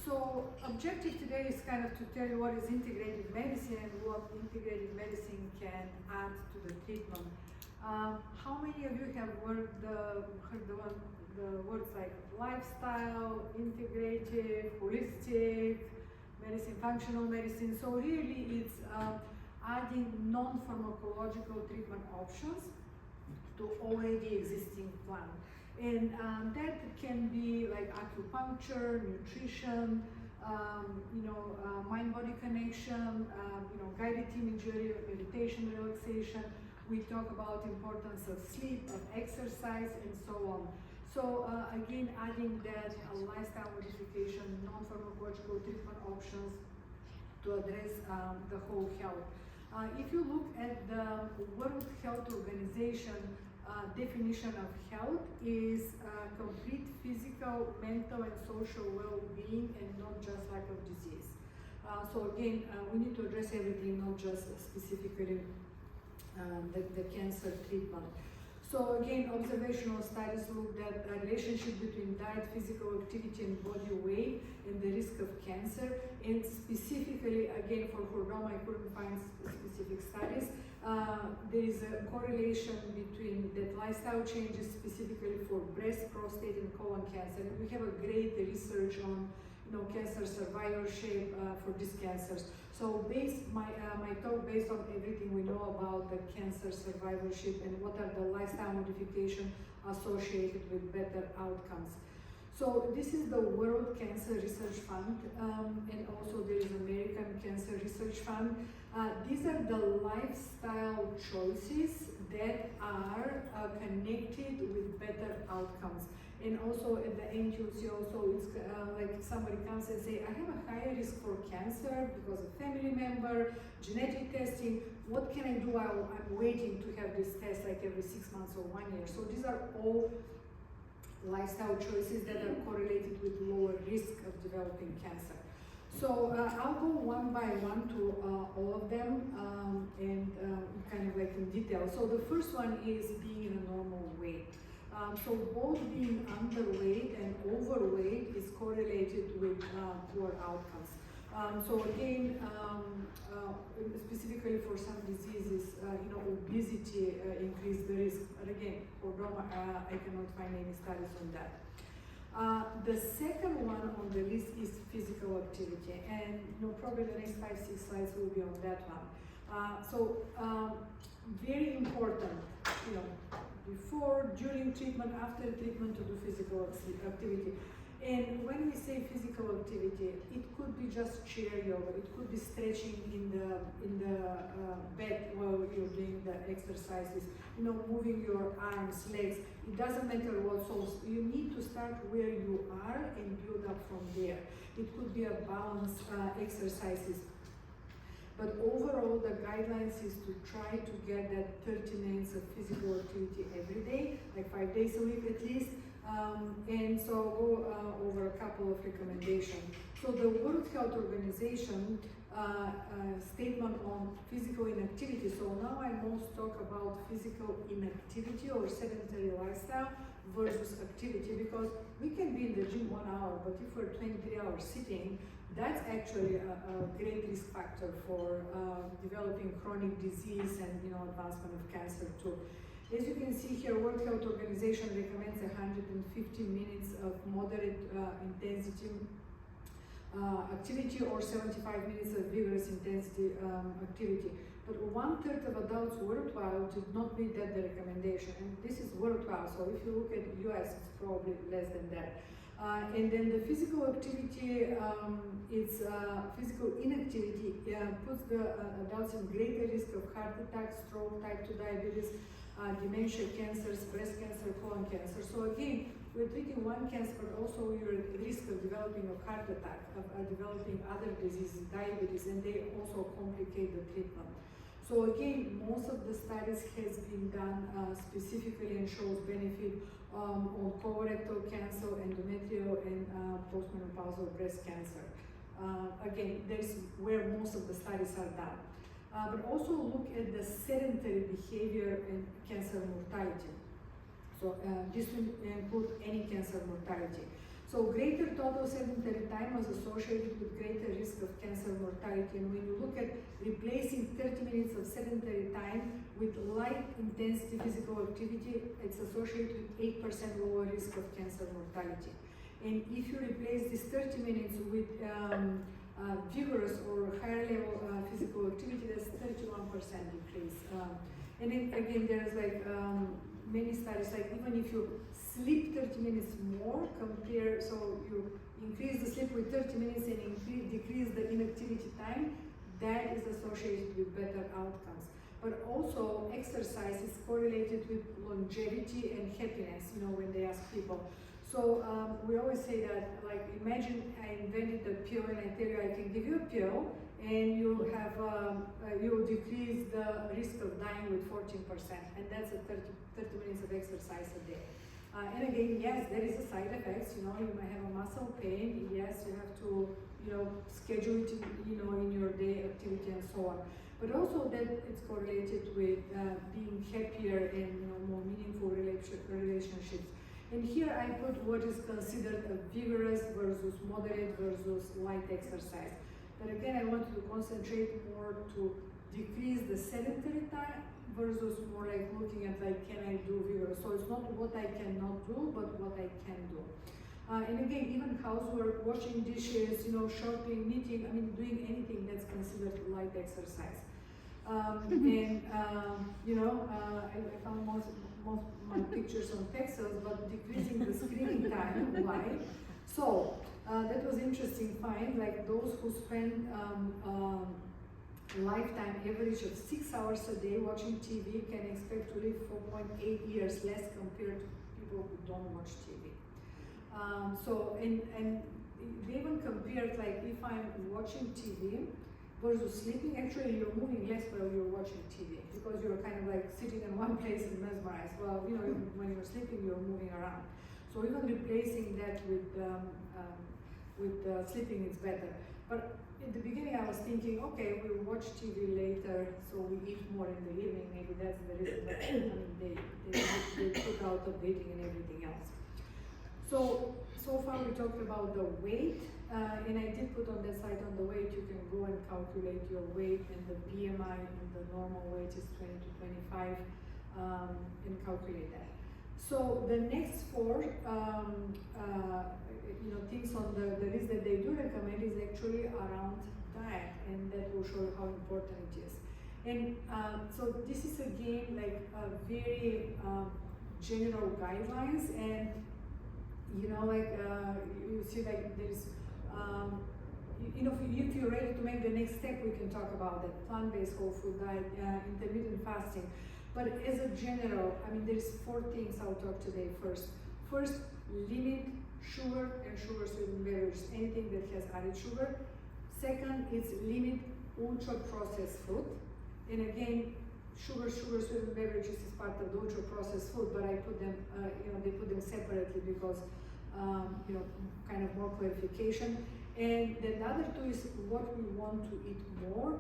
So objective today is kind of to tell you what is integrative medicine and what integrative medicine can add to the treatment. How many of you have heard the words like lifestyle, integrative, holistic medicine, functional medicine? So really it's adding non-pharmacological treatment options to already existing plan. And that can be like acupuncture, nutrition, mind-body connection, guided imagery, meditation, relaxation. We talk about importance of sleep, of exercise, and so on. So again, adding that lifestyle modification, non-pharmacological treatment options to address the whole health. If you look at the World Health Organization definition of health is complete physical, mental, and social well-being, and not just lack of disease. So again, we need to address everything, not just specifically the cancer treatment. So again, observational studies looked at a relationship between diet, physical activity, and body weight, and the risk of cancer. And specifically, again, for chordoma, I couldn't find specific studies. There is a correlation between that lifestyle changes specifically for breast, prostate, and colon cancer. And we have a great research on cancer survivorship for these cancers. So my talk based on everything we know about the cancer survivorship and what are the lifestyle modifications associated with better outcomes. So this is the World Cancer Research Fund, and also there is American Cancer Research Fund. These are the lifestyle choices that are connected with better outcomes. And also at the end you'll see also it's like somebody comes and say, I have a higher risk for cancer because of family member, genetic testing, what can I do? I'm waiting to have this test like every 6 months or 1 year. So these are all lifestyle choices that are correlated with lower risk of developing cancer. So I'll go one by one to all of them and kind of like in detail. So the first one is being in a normal weight. So both being underweight and overweight is correlated with poor outcomes. So again, specifically for some diseases, obesity increases the risk. But again, for chordoma, I cannot find any studies on that. The second one on the list is physical activity, and probably the next 5-6 slides will be on that one. Very important, before, during treatment, after treatment to do physical activity. And when we say physical activity, it could be just chair yoga, it could be stretching in the bed while you're doing the exercises, moving your arms, legs. It doesn't matter what. So you need to start where you are and build up from there. It could be a balance exercises. But overall, the guidelines is to try to get that 30 minutes of physical activity every day, like 5 days a week at least. And so I'll go over a couple of recommendations. So the World Health Organization statement on physical inactivity. So now I most talk about physical inactivity or sedentary lifestyle versus activity, because we can be in the gym 1 hour, but if we're 23 hours sitting, that's actually a great risk factor for developing chronic disease and advancement of cancer too. As you can see here, World Health Organization recommends 150 minutes of moderate intensity activity or 75 minutes of vigorous intensity activity. But 1/3 of adults worldwide did not meet that the recommendation, and this is worldwide. So if you look at the US, it's probably less than that. And then the physical activity, physical inactivity puts the adults in greater risk of heart attack, stroke, type 2 diabetes, dementia, cancers, breast cancer, colon cancer. So again, we're treating one cancer, but also you're at risk of developing a heart attack, of developing other diseases, diabetes, and they also complicate the treatment. So again, most of the studies has been done specifically and shows benefit on colorectal cancer, endometrial, and postmenopausal breast cancer. Again, that's where most of the studies are done. But also look at the sedentary behavior and cancer mortality. So this will include any cancer mortality. So greater total sedentary time was associated with greater risk of cancer mortality. And when you look at replacing 30 minutes of sedentary time with light intensity physical activity, it's associated with 8% lower risk of cancer mortality. And if you replace this 30 minutes with vigorous or higher level physical activity, that's 31% increase. And then again, there's like many studies, like even if you sleep 30 minutes more, so you increase the sleep with 30 minutes and decrease the inactivity time, that is associated with better outcomes. But also exercise is correlated with longevity and happiness, you know, when they ask people. So we always say that, like, imagine I invented a pill and I tell you I can give you a pill and you'll have, you'll decrease the risk of dying with 14%, and that's a 30 minutes of exercise a day. And again, yes, there is a side effects, you know, you might have a muscle pain, yes, you have to, you know, schedule it, you know, in your day activity and so on. But also that it's correlated with being happier and, you know, more meaningful relationships. And here I put what is considered a vigorous versus moderate versus light exercise. But again, I wanted to concentrate more to decrease the sedentary time versus more like looking at like, can I do vigorous? So it's not what I cannot do, but what I can do. And again, even housework, washing dishes, you know, shopping, knitting, I mean, doing anything that's considered light exercise. You know, I found most of my pictures on pixels, but decreasing the screening time, why? So, that was interesting find, like those who spend lifetime average of 6 hours a day watching TV can expect to live 4.8 years less compared to people who don't watch TV. And they even compared, like, if I'm watching TV versus sleeping, actually you're moving less while you're watching TV because you're kind of like sitting in one place and mesmerized. Well, you know, when you're sleeping, you're moving around. So even replacing that with sleeping is better. But in the beginning, I was thinking, okay, we'll watch TV later, so we eat more in the evening. Maybe that's the reason. But I mean, they took out updating and everything else. So far we talked about the weight, and I did put on that slide on the weight. You can go and calculate your weight, and the BMI and the normal weight is 20 to 25, and calculate that. So the next four, you know, things on the list that they do recommend is actually around diet, and that will show you how important it is. And so this is again like a very general guidelines, and you know, like you see, like there's, you know, if you're ready to make the next step, we can talk about that plant-based whole food diet, intermittent fasting. But as a general, I mean, there's 4 things I'll talk today. First, limit sugar and sugar-sweetened beverages, anything that has added sugar. Second, it's limit ultra-processed food. And again, sugar-sweetened beverages is part of the ultra-processed food, but I put them, you know, they put them separately because, you know, kind of more clarification. And then the other 2 is what we want to eat more.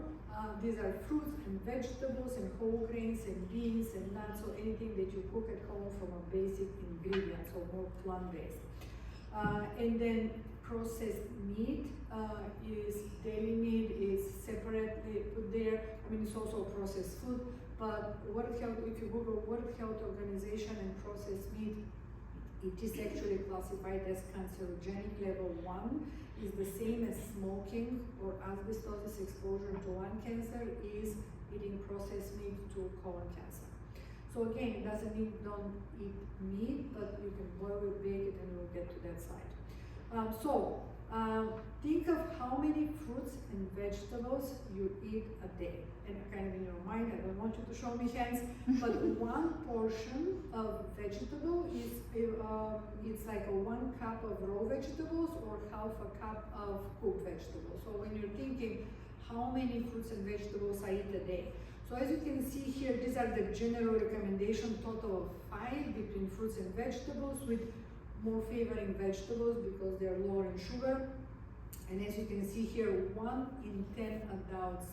These are fruits and vegetables and whole grains and beans and nuts, or anything that you cook at home from a basic ingredient, so more plant-based. And then processed meat is daily meat is separately put there. I mean, it's also processed food, but World Health, if you Google World Health Organization and processed meat, it is actually classified as cancerogenic level 1, is the same as smoking or asbestosis exposure to lung cancer is eating processed meat to colon cancer. So again, it doesn't mean don't eat meat, but you can boil it, bake it, and we'll get to that slide. Think of how many fruits and vegetables you eat a day. And kind of in your mind, I don't want you to show me hands, but 1 portion of vegetable is, it's like a 1 cup of raw vegetables or half a cup of cooked vegetables. So when you're thinking how many fruits and vegetables I eat a day. So as you can see here, these are the general recommendation, total of 5 between fruits and vegetables, with more favoring vegetables because they're lower in sugar. And as you can see here, 1 in 10 adults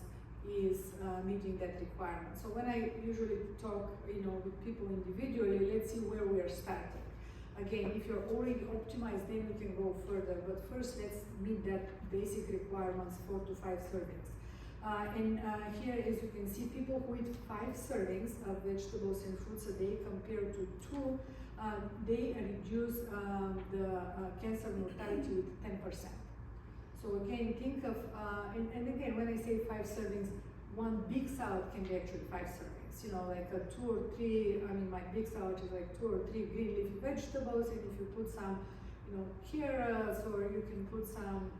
is meeting that requirement. So when I usually talk, you know, with people individually, let's see where we are starting. Again, if you're already optimized, then we can go further. But first, let's meet that basic requirements, 4 to 5 servings. Here, as you can see, people who eat 5 servings of vegetables and fruits a day compared to 2, they reduce the cancer mortality with 10%. So again, think of, and again, when I say 5 servings, one big salad can be actually 5 servings. You know, like 2 or 3, I mean, my big salad is like 2 or 3 green leafy vegetables, and if you put some, you know, carrots, or you can put some,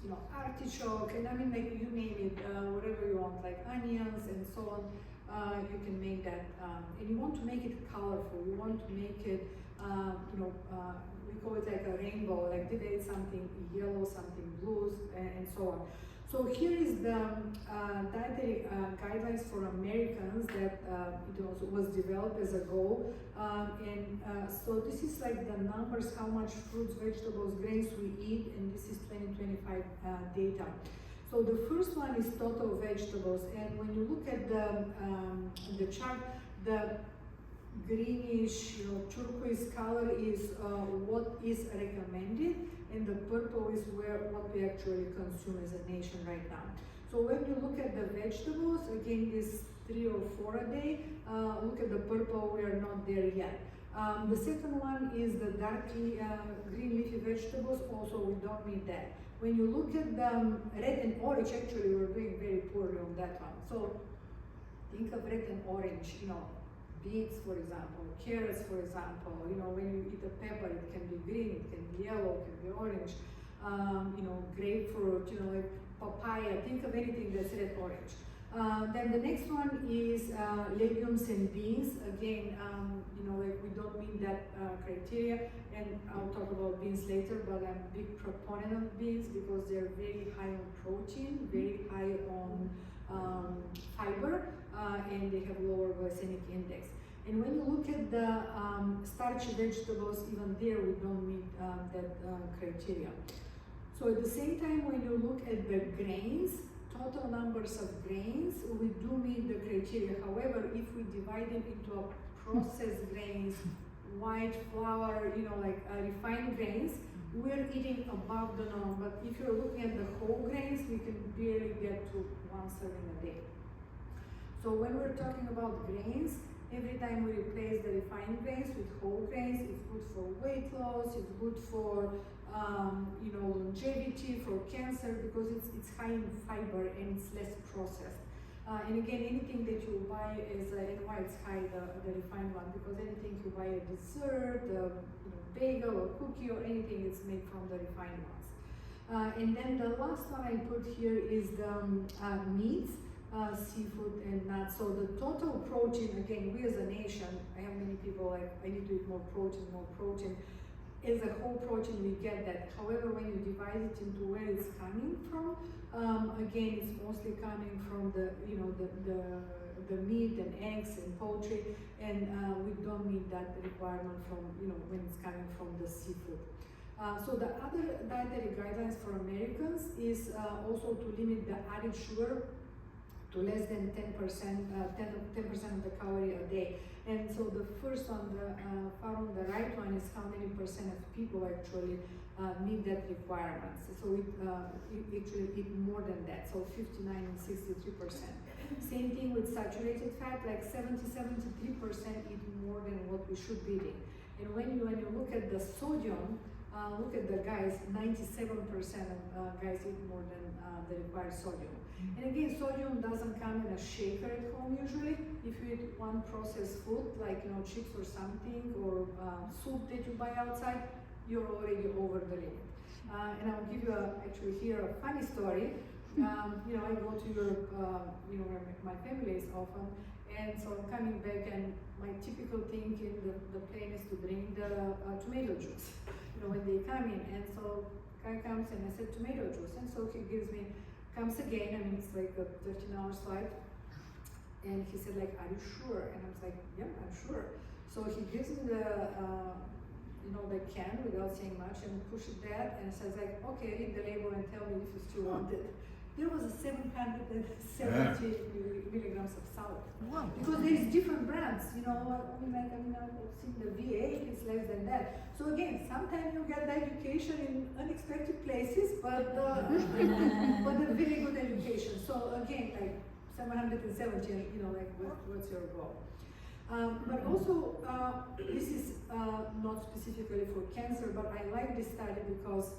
you know, artichoke, and I mean, like, you name it, whatever you want, like onions and so on, you can make that, and you want to make it colorful, you want to make it, you know, we call it like a rainbow, like today it's something yellow, something blue, and so on. So here is the dietary guidelines for Americans that it was developed as a goal. So this is like the numbers, how much fruits, vegetables, grains we eat, and this is 2025 data. So the first one is total vegetables, and when you look at the chart, the greenish, you know, turquoise color is what is recommended, and the purple is what we actually consume as a nation right now. So when you look at the vegetables, again, this 3 or 4 a day, look at the purple, we are not there yet. The second one is the darkly green leafy vegetables, also we don't need that. When you look at the red and orange, actually we're doing very poorly on that one. So think of red and orange, you know, beets, for example, carrots, for example. You know, when you eat a pepper, it can be green, it can be yellow, it can be orange. You know, grapefruit, you know, like papaya. Think of anything that's red, orange. Then the next one is legumes and beans. Again, you know, like we don't meet that criteria, and I'll talk about beans later, but I'm a big proponent of beans because they're very high on protein, very high on fiber, and they have lower glycemic index. And when you look at the starchy vegetables, even there we don't meet that criteria. So at the same time, when you look at the grains, total numbers of grains, we do meet the criteria. However, if we divide them into a processed grains, white flour, you know, like refined grains, we're eating above the norm. But if you're looking at the whole grains, we can barely get to 1 serving a day. So when we're talking about grains, every time we replace the refined grains with whole grains, it's good for weight loss, it's good for you know, longevity, for cancer, because it's high in fiber and it's less processed. And again, anything that you buy is, and why it's high, the refined one, because anything you buy, a dessert, you know, bagel or cookie or anything, it's made from the refined ones. And then the last one I put here is the meats, seafood and nuts. So the total protein, again, we as a nation, I have many people like, I need to eat more protein, more protein. As a whole protein, we get that. However, when you divide it into where it's coming from, again, it's mostly coming from the, you know, the meat and eggs and poultry, and we don't meet that requirement from, you know, when it's coming from the seafood. So the other dietary guidelines for Americans is also to limit the added sugar to less than 10% of the calorie a day. And so the first one, the far on the right one, is how many percent of people actually meet that requirement. So it actually eat more than that, so 59 and 63%. Same thing with saturated fat, like 73% eat more than what we should be eating. And when you look at the sodium, look at the guys, 97% of guys eat more than the required sodium. And again, sodium doesn't come in a shaker at home usually. If you eat one processed food, like, you know, chips or something, or soup that you buy outside, you're already over the limit. And I'll give you actually here a funny story. You know, I go to Europe, you know, where my family is often, and so I'm coming back, and my typical thing in the plane is to bring the tomato juice. You know, when they come in, and so guy comes and I said tomato juice, and so he comes again. I mean, it's like a 13-hour flight, and he said, like, are you sure? And I was like, yeah, I'm sure. So he gives me the you know, the can without saying much, and pushes that and says, like, okay, read the label and tell me if you still want it. there was a 770 milligrams of salt. Wow. Because there is different brands, you know, I've seen the V8, it's less than that. So again, sometimes you get the education in unexpected places, but but a very good education. So again, like 770, you know, like what's your goal? But also, this is not specifically for cancer, but I like this study because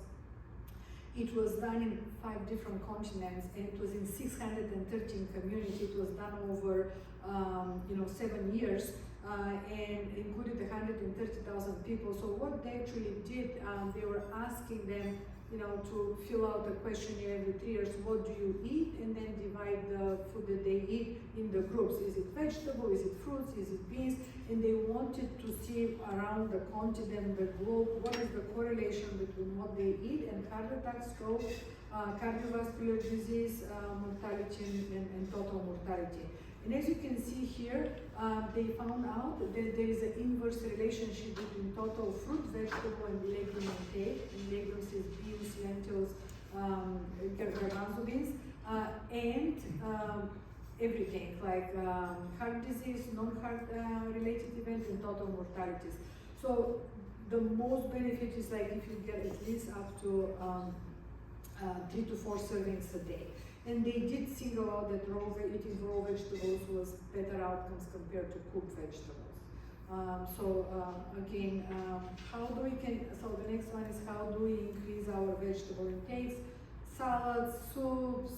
it was done in 5 different continents, and it was in 613 communities. It was done over, 7 years, and included 130,000 people. So what they actually did, they were asking them, to fill out a questionnaire every 3 years. What do you eat? And then divide the food that they eat in the groups. Is it vegetable? Is it fruits? Is it beans? And they wanted to see around the continent, the globe, what is the correlation between what they eat and heart attack, stroke, cardiovascular disease, mortality, and total mortality. And as you can see here, they found out that there is an inverse relationship between total fruit, vegetable, and legume intake. And legumes is beans, lentils, garbanzo beans, and everything like heart disease, non-heart related events, and total mortalities. So the most benefit is like if you get at least up to 3 to 4 servings a day. And they did single out that eating raw vegetables was better outcomes compared to cooked vegetables. So the next one is how do we increase our vegetable intakes? Salads, soups,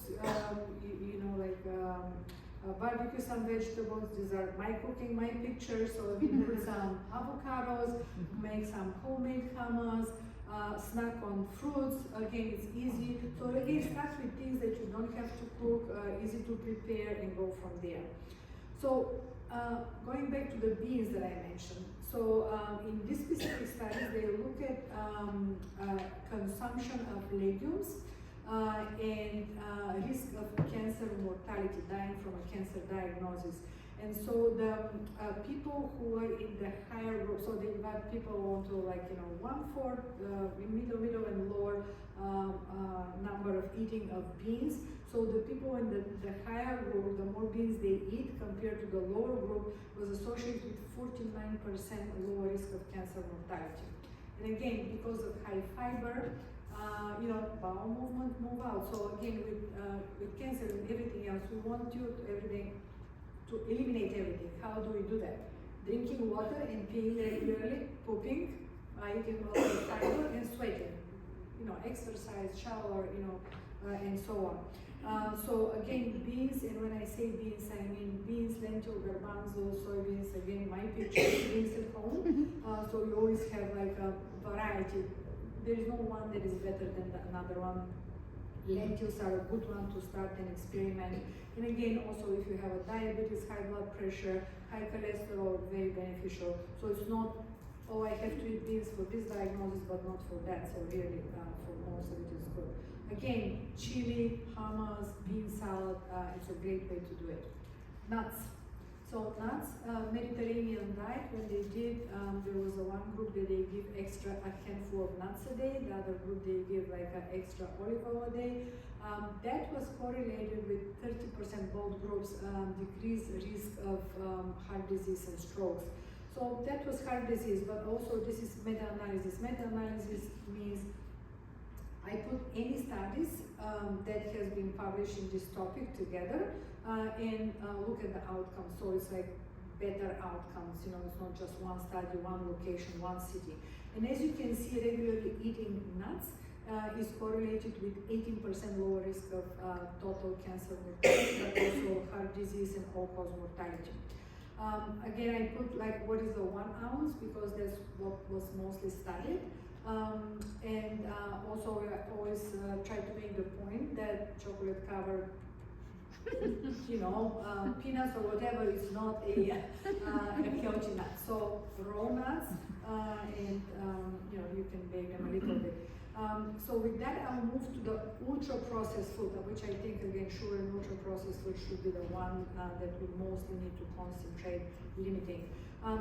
barbecue some vegetables. These are my cooking, my pictures. So we put some avocados, make some homemade hummus, snack on fruits. Again, it's easy. So again, start with things that you don't have to cook, easy to prepare, and go from there. So going back to the beans that I mentioned. So in this specific study, they look at consumption of legumes and risk of cancer mortality, dying from a cancer diagnosis. And so the people who are in the higher group, so they invite people onto 1/4, middle and lower number of eating of beans. So the people in the higher group, the more beans they eat compared to the lower group, was associated with 49% lower risk of cancer mortality. And again, because of high fiber, bowel movement move out. So again, with cancer and everything else, we want to eliminate everything. How do we do that? Drinking water and peeing regularly, pooping, eating a lot of fiber, and sweating. Exercise, shower, and so on. So again, beans, and when I say beans, I mean beans, lentil, garbanzo, soybeans. Again, my picture beans at home. So you always have like a variety. There is no one that is better than another one. Lentils are a good one to start and experiment. And again, also if you have a diabetes, high blood pressure, high cholesterol, very beneficial. So it's not, oh, I have to eat beans for this diagnosis, but not for that. So really, for most of it is good. Again, chili, hummus, bean salad, it's a great way to do it. Nuts. So nuts, Mediterranean diet, when they did, there was one group that they give a handful of nuts a day, the other group they give like an extra olive oil a day. That was correlated with 30% both groups decreased risk of heart disease and strokes. So that was heart disease, but also this is meta-analysis. Meta-analysis means I put any studies that has been published in this topic together and look at the outcomes. So it's like better outcomes, it's not just one study, one location, one city. And as you can see, regularly eating nuts is correlated with 18% lower risk of total cancer mortality, but also heart disease and all-cause mortality. Again, I put like what is the 1 ounce because that's what was mostly studied. Also, I always try to make the point that chocolate covered, peanuts or whatever is not a healthy nut. So raw nuts, and you can bake them a little bit. So with that, I'll move to the ultra-processed food, which I think again, sugar and ultra-processed food should be the one that we mostly need to concentrate limiting.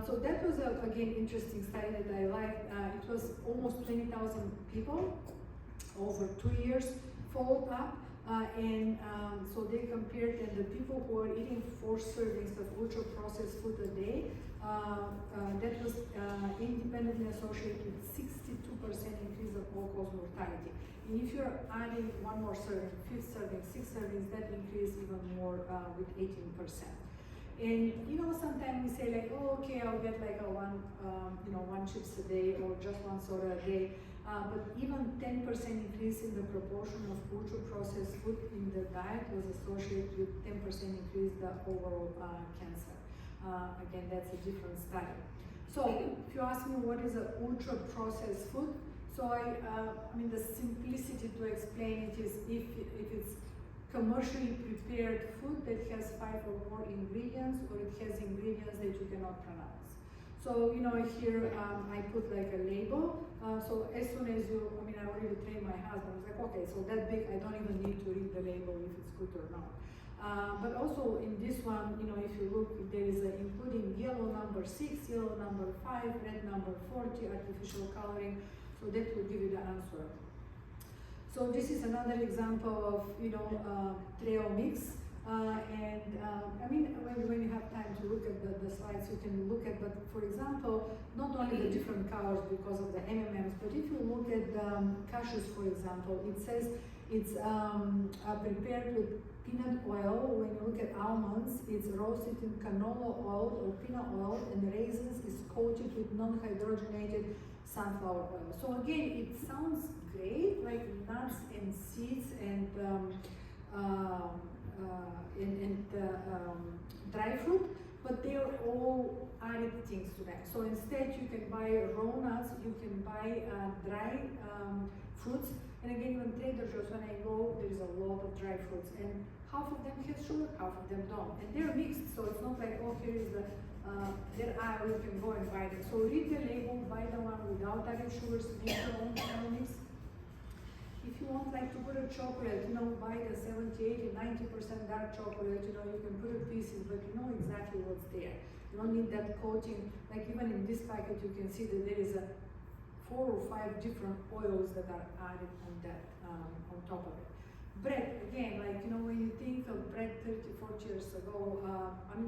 So that was again interesting study that I liked. It was almost 20,000 people over 2 years followed up. So they compared, and the people who are eating 4 servings of ultra-processed food a day, that was independently associated with 62% increase of all-cause mortality. And if you're adding 1 more serving, 5th serving, 6th servings, that increased even more with 18%. And sometimes we say like, oh, okay, I'll get like one chips a day or just 1 soda a day. But even 10% increase in the proportion of ultra-processed food in the diet was associated with 10% increase the overall cancer. Again, that's a different study. So if you ask me what is an ultra-processed food, so I mean the simplicity to explain it is if it's commercially prepared food that has 5 or more ingredients, or it has ingredients that you cannot pronounce. So here I put like a label. So as soon as I already trained my husband. I was like, okay, so that big, I don't even need to read the label if it's good or not. But also in this one, if you look, there is including yellow number 6, yellow number 5, red number 40, artificial coloring. So that will give you the answer. So this is another example of trail mix. I mean, when you have time to look at the slides, you can look at, but for example, not only the different colors because of the MMMs, but if you look at the cashews, for example, it says it's prepared with peanut oil. When you look at almonds, it's roasted in canola oil or peanut oil, and the raisins is coated with non-hydrogenated sunflower oil. So again, it sounds great, like nuts and seeds and dry fruit, but they are all added things to that. So instead, you can buy raw nuts, you can buy dry fruits, and again, when Trader Joe's, when I go, there is a lot of dry fruits, and half of them have sugar, half of them don't, and they're mixed. So it's not like, oh, here is the their aisle, you can go and buy them. So read the label, buy the one without added sugars, make your own mix. If you want like to put a chocolate, buy the 70, 80, 90% dark chocolate, you can put it pieces, but you know exactly what's there. You don't need that coating. Like even in this packet, you can see that there is 4 or 5 different oils that are added on that, on top of it. Bread, again, like, when you think of bread 30, 40 years ago,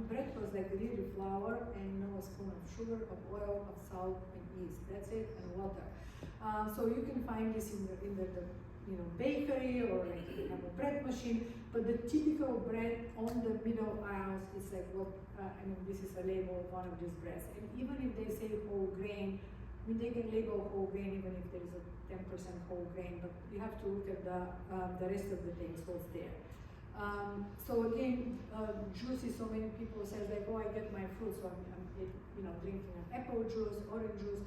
bread was like really flour and a spoon of sugar, of oil, of salt, and yeast. That's it, and water. So you can find this in the bakery, or like you have a bread machine, but the typical bread on the middle aisles is like what, this is a label of one of these breads. And even if they say whole grain, they can label whole grain even if there is a 10% whole grain, but you have to look at the rest of the things, what's there. So again, juices, so many people say like, oh, I get my fruit, so I'm drinking an apple juice, orange juice.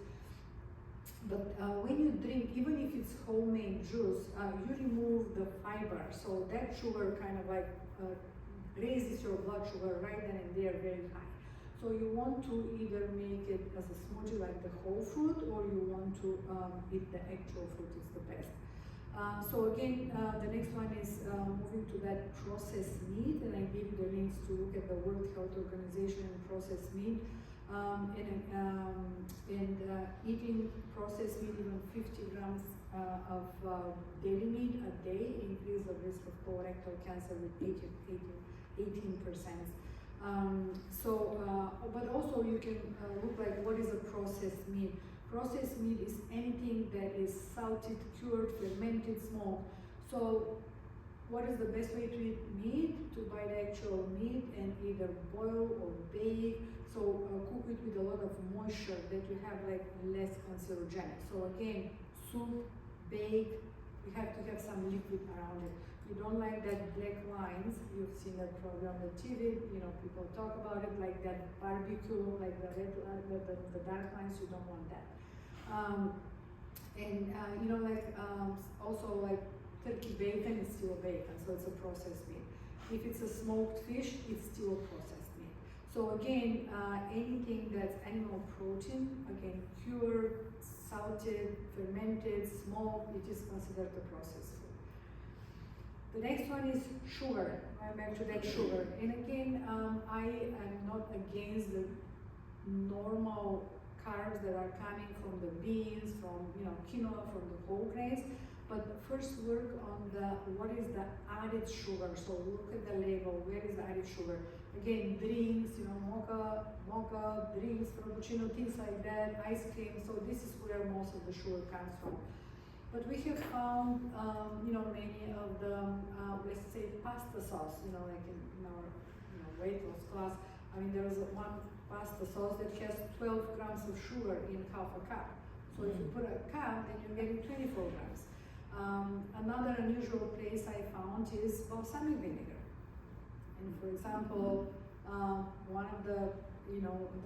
But when you drink, even if it's homemade juice, you remove the fiber, so that sugar kind of like raises your blood sugar right then and there very high. So you want to either make it as a smoothie like the whole fruit, or you want to eat the actual fruit, is the best. So again, the next one is moving to that processed meat, and I gave you the links to look at the World Health Organization and processed meat. Eating processed meat, even 50 grams of dairy meat a day, increase the risk of colorectal cancer with 18%. But also you can look like what is a processed meat. Processed meat is anything that is salted, cured, fermented, smoked. So what is the best way to eat meat? To buy the actual meat and either boil or bake. So cook it with a lot of moisture that you have like less cancerogenic. So again, soup, bake, you have to have some liquid around it. You don't like that black lines, you've seen that probably on the TV, people talk about it, like that barbecue, like the red, the dark lines, you don't want that. Also like turkey bacon is still bacon, so it's a processed meat. If it's a smoked fish, it's still a processed meat. So again, anything that's animal protein, again, cured, salted, fermented, smoked, it is considered a processed food. The next one is sugar. I'm back to that sugar. And again, I am not against the normal carbs that are coming from the beans, from quinoa, from the whole grains, But first work on what is the added sugar. So look at the label, where is the added sugar? Again, drinks, mocha, drinks, frappuccino, things like that, ice cream. So this is where most of the sugar comes from. But we have found, many of the, let's say, pasta sauce, like in our weight loss class. I mean, there is one pasta sauce that has 12 grams of sugar in half a cup. So if you put a cup, then you're getting 24 grams. Another unusual place I found is balsamic vinegar. And for example, one of the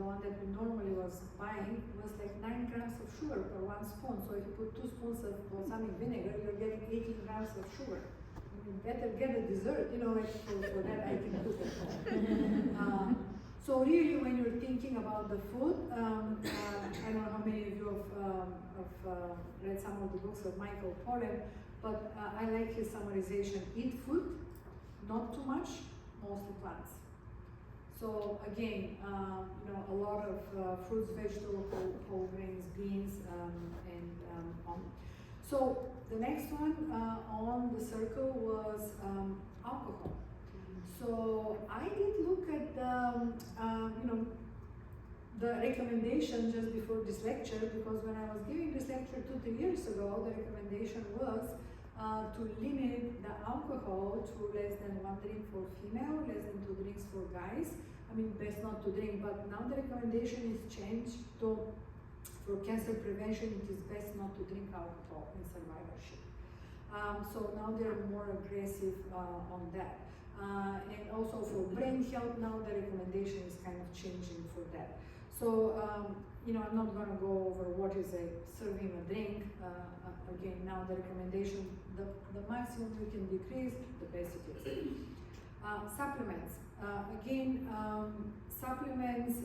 one that we normally was buying was like 9 grams of sugar per 1 spoon. So if you put 2 spoons of balsamic vinegar, you're getting 18 grams of sugar. You better get a dessert, like for that I can cook at home. So really, when you're thinking about the food, I don't know how many of you have read some of the books of Michael Pollan, but I like his summarization: eat food, not too much, mostly plants. So again, a lot of fruits, vegetables, whole grains, beans, and on. So the next one on the circle was alcohol. So I did look at the recommendation just before this lecture, because when I was giving this lecture 2-3 years ago, the recommendation was to limit the alcohol to less than 1 drink for female, less than 2 drinks for guys. I mean, best not to drink, but now the recommendation is changed to, for cancer prevention, it is best not to drink alcohol in survivorship. So now they're more aggressive on that. And also for brain health, now the recommendation is kind of changing for that. So, I'm not going to go over what is serving a drink. Again, now the recommendation, the maximum you can decrease, the best it is. Supplements. Supplements,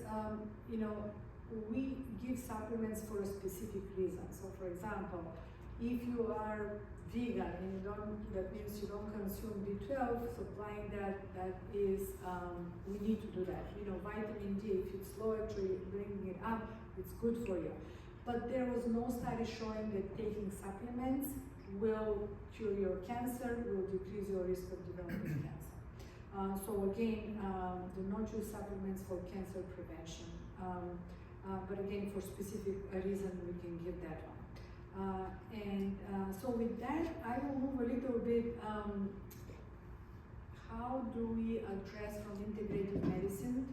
we give supplements for a specific reason. So for example, if you are vegan and that means you don't consume B12, supplying that is, we need to do that. Vitamin D, if it's low, actually bringing it up, it's good for you. But there was no study showing that taking supplements will cure your cancer, will decrease your risk of developing cancer. So again, do not use supplements for cancer prevention. But again, for specific reason, we can give that one. So with that, I will move a little bit, how do we address from integrative medicine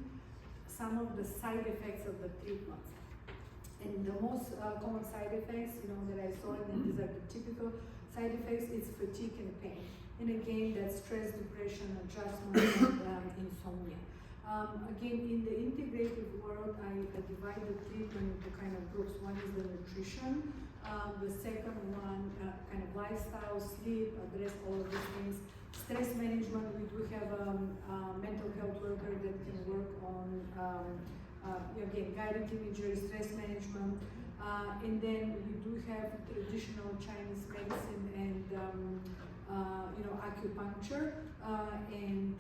some of the side effects of the treatments. And the most common side effects, that I saw, and these are the typical side effects, is fatigue and pain. And again, that's stress, depression, adjustment, and insomnia. Again, in the integrative world, I divide the treatment into kind of groups. One is the nutrition, the second one, kind of lifestyle, sleep, address all of these things. Stress management, we do have a mental health worker that can work on, again, guided imagery, stress management. And then we do have traditional Chinese medicine and acupuncture and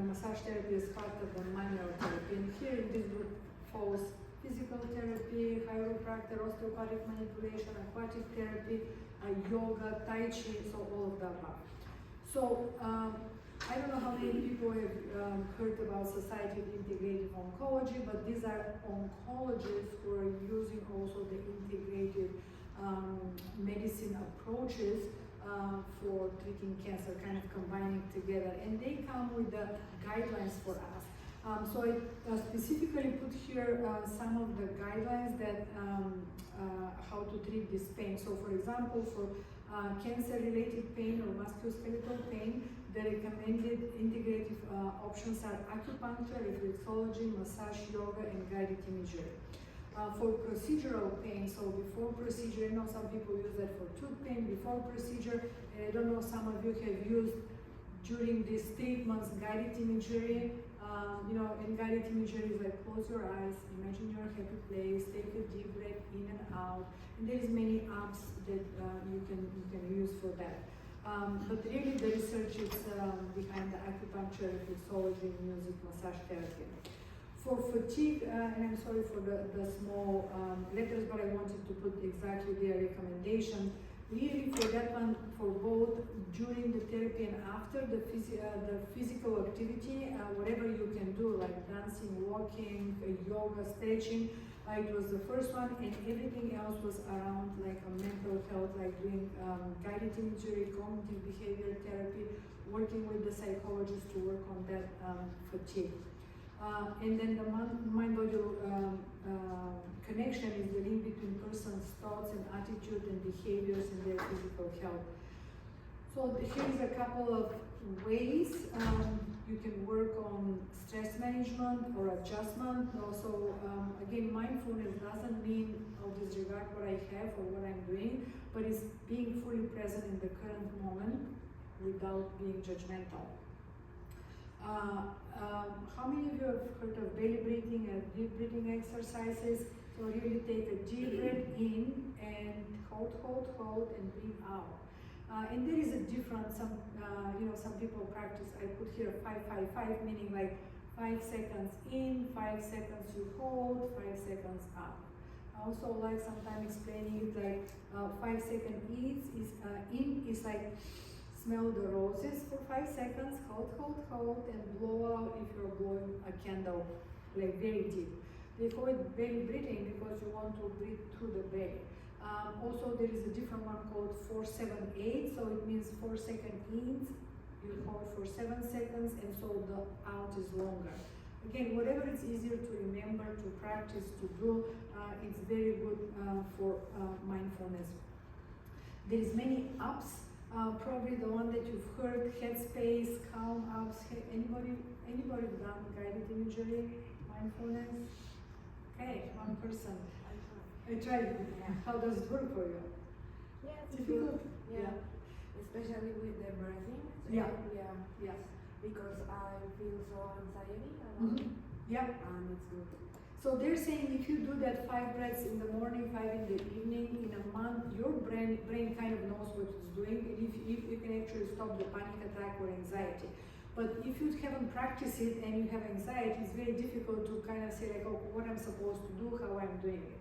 massage therapy is part of the manual therapy. And here in this group falls physical therapy, chiropractor, osteopathic manipulation, aquatic therapy, yoga, tai chi, so all of the above. So I don't know how many people have heard about Society of Integrative Oncology, but these are oncologists who are using also the integrative medicine approaches for treating cancer, kind of combining together. And they come with the guidelines for us. So I specifically put here some of the guidelines that how to treat this pain. So for example, for cancer-related pain or musculoskeletal pain, the recommended integrative options are acupuncture, reflexology, massage, yoga, and guided imagery. For procedural pain, so before procedure, I know some people use that for tooth pain before procedure, and I don't know, some of you have used during these treatments guided imagery. In guided imagery is like close your eyes, imagine you're in a happy place, take a deep breath in and out, and there's many apps that you can use for that. But really the research is behind the acupuncture, reflexology, music, massage therapy. For fatigue, and I'm sorry for the small letters, but I wanted to put exactly their recommendation. Really for that one, for both during the therapy and after the physical activity, whatever you can do, like dancing, walking, yoga, stretching. It was the first one, and everything else was around like a mental health, like doing guided imagery, cognitive behavior therapy, working with the psychologist to work on that fatigue. And then the mind-body connection is the link between person's thoughts and attitude and behaviors in their physical health. So here's a couple of ways you can work on stress management or adjustment. Also, again, mindfulness doesn't mean I'll disregard what I have or what I'm doing, but it's being fully present in the current moment without being judgmental. How many of you have heard of belly breathing and deep breathing exercises? So really take a deep breath in and hold, and breathe out. And there is a difference. Some people practice. I put here 5-5-5, meaning like 5 seconds in, 5 seconds you hold, 5 seconds out. I also like sometimes explaining it like 5 seconds in is like smell the roses for 5 seconds, hold, and blow out if you're blowing a candle, like very deep. They call it belly breathing because you want to breathe through the belly. Also, there is a different one called 4-7-8, so it means 4 seconds in, you hold for 7 seconds, and so the out is longer. Again, whatever is easier to remember, to practice, to do, it's very good for mindfulness. There is many apps. Probably the one that you've heard, Headspace, Calm apps. Anybody done guided imagery, mindfulness? Okay, one person. I tried it. Yeah. How does it work for you? Yeah, it's difficult. good. Yeah. Especially with the breathing. Yeah. Yeah. Yes. Because I feel so anxiety about it. Yeah. And it's good. So they're saying if you do that 5 breaths in the morning, 5 in the evening, in a month, your brain kind of knows what it's doing, and if you can actually stop the panic attack or anxiety. But if you haven't practiced it and you have anxiety, it's very difficult to kind of say like, oh, what I'm supposed to do, how I'm doing it.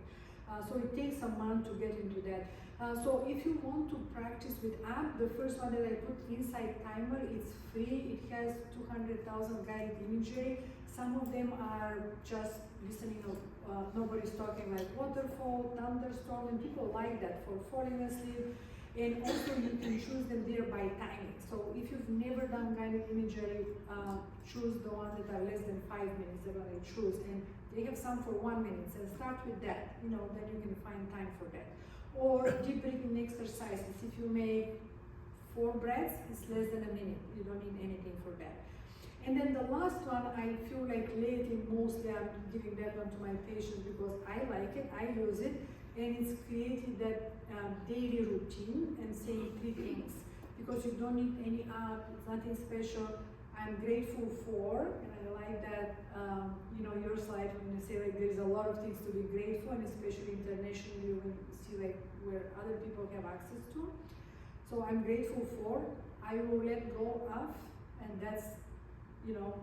So it takes a month to get into that. So if you want to practice with app, the first one that I put, Insight Timer, it's free. It has 200,000 guided imagery. Some of them are just listening of nobody's talking, like waterfall, thunderstorm, and people like that for falling asleep. And also you can choose them there by timing. So if you've never done guided imagery, choose the ones that are less than 5 minutes, they're gonna choose. And they have some for 1 minute, and start with that, then you can find time for that. Or deep breathing exercises. If you make 4 breaths, it's less than a minute. You don't need anything for that. And then the last one, I feel like lately mostly I'm giving that one to my patients because I like it, I use it, and it's created that daily routine and saying 3 things. Because you don't need any app, it's nothing special. I'm grateful for, and I like that, your slide when you say like there's a lot of things to be grateful, and especially internationally when you see like where other people have access to. So I'm grateful for, I will let go of, and that's,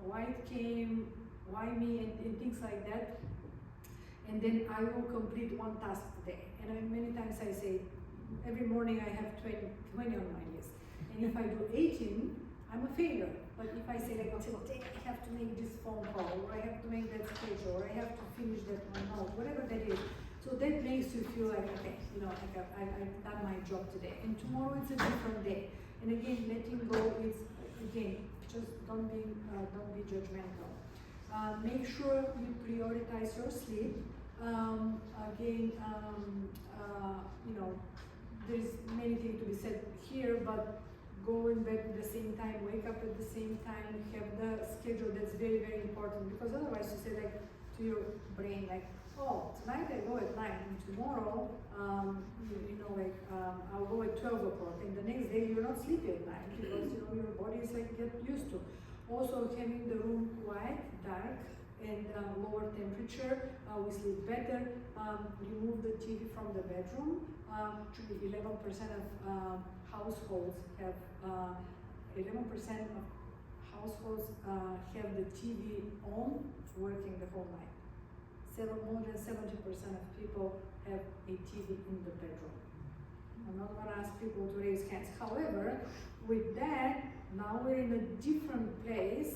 why it came, why me, and things like that. And then I will complete 1 task today. And many times I say, every morning I have 20 on my list. And if I do 18, I'm a failure. But if I say like, today I have to make this phone call, or I have to make that schedule, or I have to finish that one note, whatever that is. So that makes you feel like, okay, I've done my job today. And tomorrow it's a different day. And again, letting go is, again, just don't be judgmental. Make sure you prioritize your sleep. There's many things to be said here, but go in bed at the same time, wake up at the same time, have the schedule. That's very, very important, because otherwise you say like to your brain like, oh, tonight I go at 9, and tomorrow, I'll go at 12 o'clock, and the next day you're not sleepy at 9 because your body is like get used to. Also having the room quiet, dark, and lower temperature, we sleep better. Remove the TV from the bedroom. 11% of households have 11% of households have the TV on, working the whole night. More than 70% of people have a TV in the bedroom. I'm not gonna ask people to raise hands. However, with that, now we're in a different place,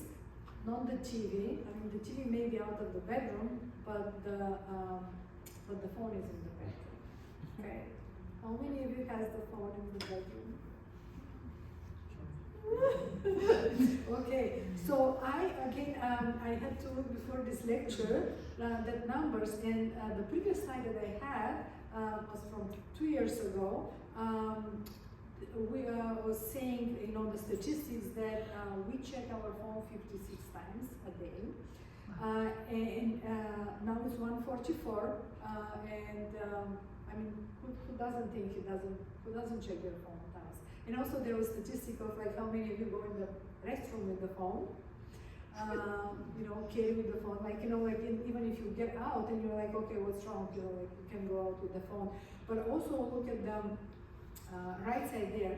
not the TV. I mean, the TV may be out of the bedroom, but the phone is in the bedroom. Okay. How many of you has the phone in the bedroom? Okay, so I had to look before this lecture the numbers, and the previous slide that I had was from 2 years ago. We was saying, the statistics that we check our phone 56 times a day, and now it's 144, and I mean, who doesn't think who doesn't check their phone times? And also there was statistic of like how many of you go in the restroom with the phone, carry with the phone, like even if you get out and you're like, okay, what's wrong? Like you can go out with the phone. But also look at the right side there.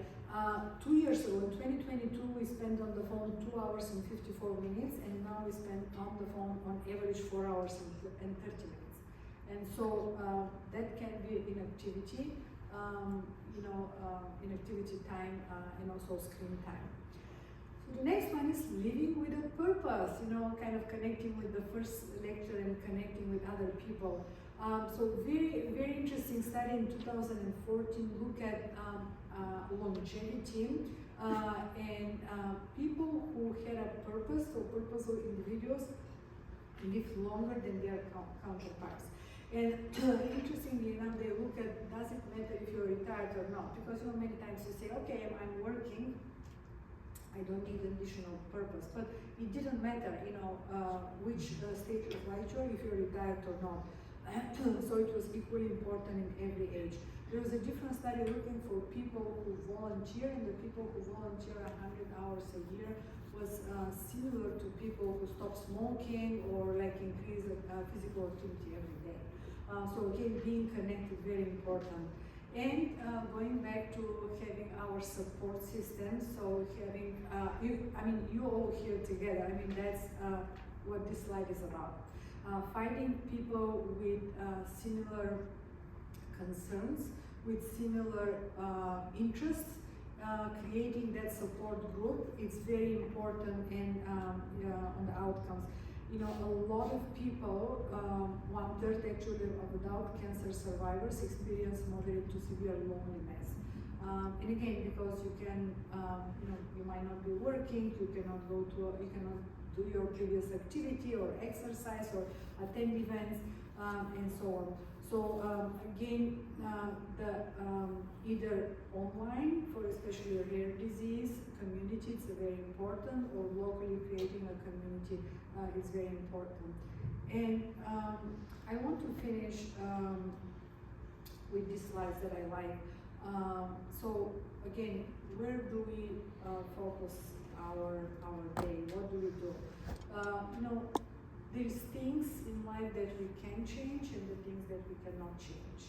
2 years ago, in 2022, we spent on the phone 2 hours and 54 minutes, and now we spend on the phone on average 4 hours and 30 minutes. And so that can be inactivity, inactivity time, and also screen time. So the next one is living with a purpose, kind of connecting with the first lecture and connecting with other people. So very, very interesting study in 2014 look at longevity and people who had a purpose, so purposeful individuals live longer than their counterparts. And interestingly enough, they look at, does it matter if you're retired or not? Because many times you say, okay, I'm working, I don't need additional purpose. But it didn't matter, which stage of life you're, if you're retired or not. So it was equally important in every age. There was a different study looking for people who volunteer, and the people who volunteer 100 hours a year was similar to people who stop smoking or like increase physical activity every day. So again, being connected, very important. And going back to having our support system, so having, you all here together, that's what this slide is about. Finding people with similar concerns, with similar interests, creating that support group, it's very important and on the outcomes. A lot of people, 1/3 actually of adult cancer survivors experience moderate to severe loneliness. And again, because you can, you might not be working, you cannot do your previous activity or exercise or attend events and so on. So again, either online for especially rare disease community, it's very important, or locally creating a community is very important. And I want to finish with these slides that I like. So again, where do we focus our day? What do we do? There's things in life that we can change and the things that we cannot change.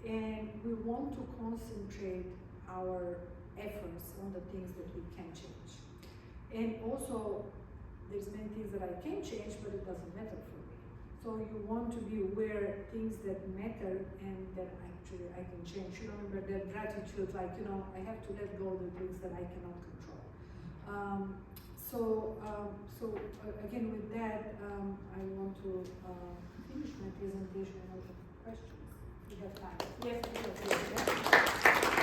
And we want to concentrate our efforts on the things that we can change. And also, there's many things that I can change, but it doesn't matter for me. So you want to be aware of things that matter and that actually I can change. You remember that gratitude, like, I have to let go of the things that I cannot control. So again, with that, I want to finish my presentation and open questions. We have time. Yes,